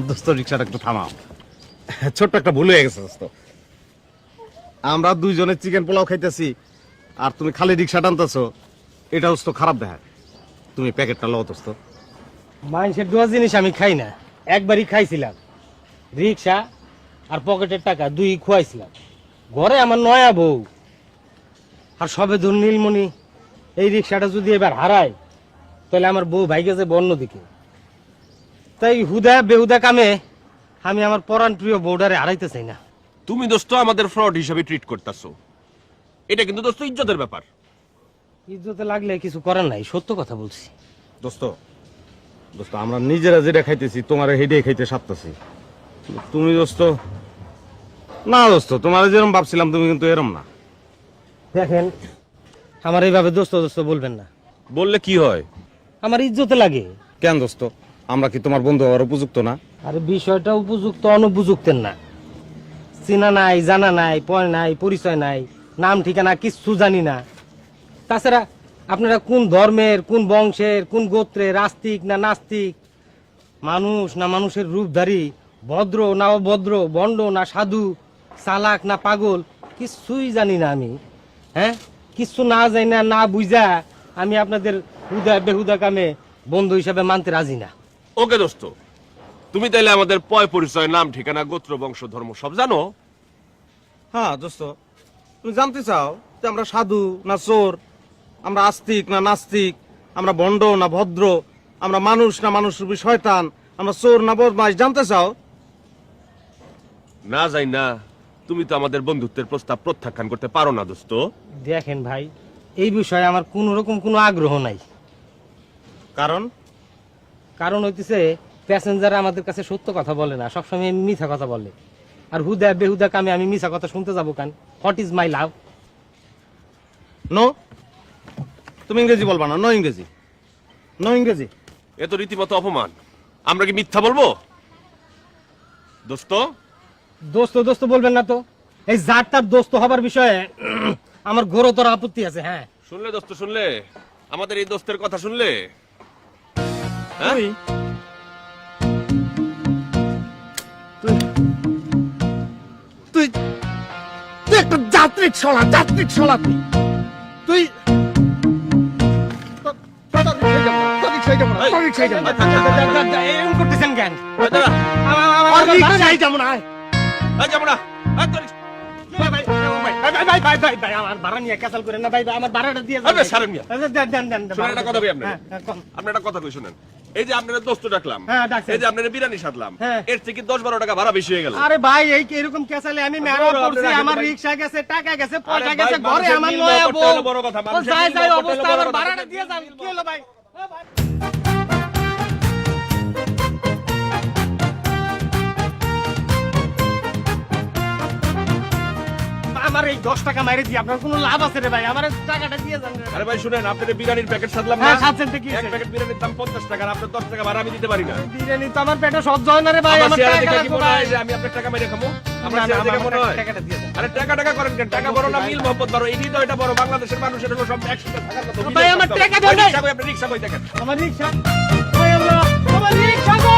দোস্ত রিক্সাটা একটু থামাও, ছোট্ট একটা ভুল হয়ে গেছে দোস্ত। আমরা দুইজনে চিকেন পোলাও খাইতেছি আর তুমি খালি রিক্সা টানতেছো, এটা দোস্ত খারাপ দেখায়। তুমি প্যাকেটটা লও দোস্ত। মানুষের দোয়া জিনিস আমি খাই না, একবারই খাইছিলাম। রিক্সা আর পকেটের টাকা দুই খুয়াইছিলাম। ঘরে আমার নয়া বউ আর সবে ধর নীলমণি, এই রিক্সাটা যদি এবার হারায় তাহলে আমার বউ ভাইকে যাবে অন্যদিকে। তাই হুদা বেহুদা কামে আমি আমার পরাণ প্রিয় বউডারে হারাইতে চাই না। তুমি দোস্ত আমাদের ফ্রড হিসেবে ট্রিট করতেছো, এটা কিন্তু দোস্ত ইজ্জতের ব্যাপার। ইজ্জতে লাগলে কিছু করার নাই, সত্য কথা বলছি। দোস্ত দোস্ত আমরা নিজেরা যেটা খাইতেছি তোমার হেডে খাইতে সারতেছি। তুমি দোস্ত না, দোস্ত তোমার যেরকম ভাবছিলাম তুমি কিন্তু এরম না। দেখেন, আমার এইভাবে দোস্ত দোস্ত বলবেন না, বললে কি হয়? আমার ইজ্জতে লাগে। কেন দোস্ত, আমরা কি তোমার বন্ধু হওয়ার উপযুক্ত না? আরে বিষয়টা উপযুক্ত অনুপযুক্তের না। চেনা নাই, জানা নাই, পয় নাই, পরিচয় নাই, নাম ঠিকানা কিচ্ছু জানি না। তাছাড়া আপনারা কোন ধর্মের, কোন বংশের, কোন গোত্রের, আস্তিক না নাস্তিক, মানুষ না মানুষের রূপধারী, ভদ্র না অভদ্র, বন্ড না সাধু, চালাক না পাগল, কিচ্ছুই জানি না আমি। হ্যাঁ, কিচ্ছু না জানি না, না বুঝা আমি আপনাদের হুদা বেহুদা কামে বন্ধু হিসাবে মানতে রাজি না। ওকে দোস্ত, তুমি তাইলে আমাদের পয় পরিচয়, নাম ঠিকানা, গোত্র, বংশ, ধর্ম সব জানো? হ্যাঁ দোস্ত, তুমি জানতে চাও যে আমরা সাধু না চোর, আমরা আস্তিক না নাস্তিক, আমরা বন্ড না ভদ্র, আমরা মানুষ না মানুষ রূপী শয়তান, আমরা চোর না বদমাইশ, জানতে চাও? না যাই না, তুমি তো আমাদের বন্ধুত্বের প্রস্তাব প্রত্যাখ্যান করতে পারো না দোস্ত। দেখেন ভাই, এই বিষয়ে আমার কোন রকম কোনো আগ্রহ নাই। কারণ কারণ হইতেছে প্যাসেঞ্জার আমাদের কাছে সত্য কথা বলে না, সবসময় মিথ্যা কথা বলে। আর হুদা বেহুদা কামে আমি মিথ্যা কথা শুনতে যাবো কেন? What is my love? No, তুমি ইংরেজি বলবা না। নো ইংরেজি, নো ইংরেজি। এ তো রীতিমতো অপমান। আমরা কি মিথ্যা বলবো দোস্ত? দোস্ত দোস্ত বলবেন না তো। এই জাত তার দোস্ত হবার বিষয়ে আমার ঘোরতর আপত্তি আছে। হ্যাঁ, শুনলে দোস্ত, শুনলে আমাদের এই দোস্তের কথা শুনলে? হ্যাঁ? তুই তুই একটা যাত্রিক ছড়া, যাত্রিক ছড়া। তুই এরকম করতেছেন কেন? যাবো না। আমার ভাড়া নিয়ে ক্যাসাল করেন না ভাই, আমার ভাড়াটা দিয়ে আরে সারেন মিয়া। দেন। শুনেন একটা কথা ভাই, আপনি হ্যাঁ, কোন। আপনি একটা কথা কই শুনেন। এই যে আপনারা দোস্ত ডাকলাম, হ্যাঁ, ডাকছেন। এই যে আপনারা বিরিয়ানি সাধলাম, হ্যাঁ। এর থেকে 10-12 টাকা ভাড়া বেশি হয়ে গেল। আরে ভাই, এই এরকম ক্যাসালে আমি মেহনত বড়, করছি, আপনি আমার রাখেন ভাই। রিকশা গেছে, টাকা গেছে, আরে পয়সা ভাই, গেছে, ঘরে মানুষের আমার মিল নয়া মহব্বত বউ। হলো বড় কথা, মানুষের যাই মিল যাই মহব্বত অবস্থা, হলো আমার বড় কথা। ভাড়াটা দিয়ে যান। কি হলো ভাই? ও ভাই, আমার এই 10 টাকা মাইরে দিয়ে আপনার কোনো লাভ আছে রে ভাই? আমার টাকাটা দিয়ে যান রে। আরে ভাই শুনেন, আপনাদের বিরিয়ানির প্যাকেট সাধলাম না, হ্যাঁ, সাধছেন তো কি এক হয়েছে? প্যাকেট বিরিয়ানির দাম 50 টাকা, আর আপনার 10 টাকা ভাড়া আমি দিতে পারি না। বিরিয়ানি তো আমার পেটে সহ্য হয় না রে ভাই, আমার আমার চেহারা টাকা দেখে কি লাগবে মনে ভাই। হয় যে আমি আপনার টাকা মেরে খাবো? আমার না, না, চেহারা দেখে আমার মনে হয়? টাকাটা দিয়ে যান। আরে টাকা করেন কেন? টাকা বড় না, মিল মহব্বত বড়, এই হৃদয়টা বড়। বাংলাদেশের মানুষের হলো সব একসাথে থাকার কথা। ভাই, আমার টাকা দেন ভাই। রিক্সা কই, আপনি রিক্সা কই দেখেন। আমার রিকশা, ওই আল্লাহ, আমার রিকশা গো।